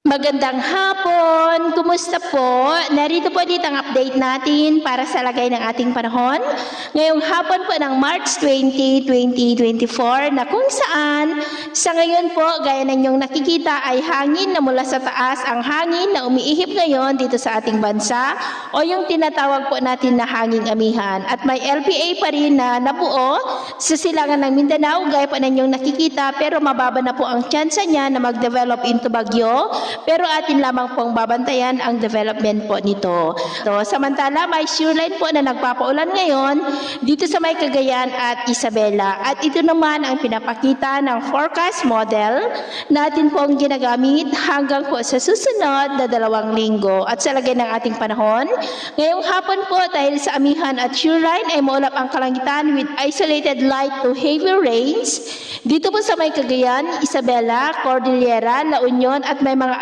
Magandang hapon! Kumusta po? Narito po dito ang update natin para sa lagay ng ating panahon. Ngayong hapon po ng March 20, 2024 na kung saan sa ngayon po gaya ng inyong nakikita ay hangin na mula sa taas, ang hangin na umiihip ngayon dito sa ating bansa o yung tinatawag po natin na hanging amihan. At may LPA pa rin na nabuo sa silangan ng Mindanao gaya po ng inyong nakikita, pero mababa na po ang tsansa niya na mag-develop into bagyo. Pero atin lamang pong babantayan ang development po nito. Samantala, may shoreline po na nagpapaulan ngayon dito sa may Cagayan at Isabela. At ito naman ang pinapakita ng forecast model natin pong ginagamit hanggang po sa susunod na 2 linggo. At sa lagay ng ating panahon, ngayong hapon po dahil sa amihan at shoreline ay maulap ang kalangitan with isolated light to heavy rains dito po sa may Cagayan, Isabela, Cordillera, La Union at may mga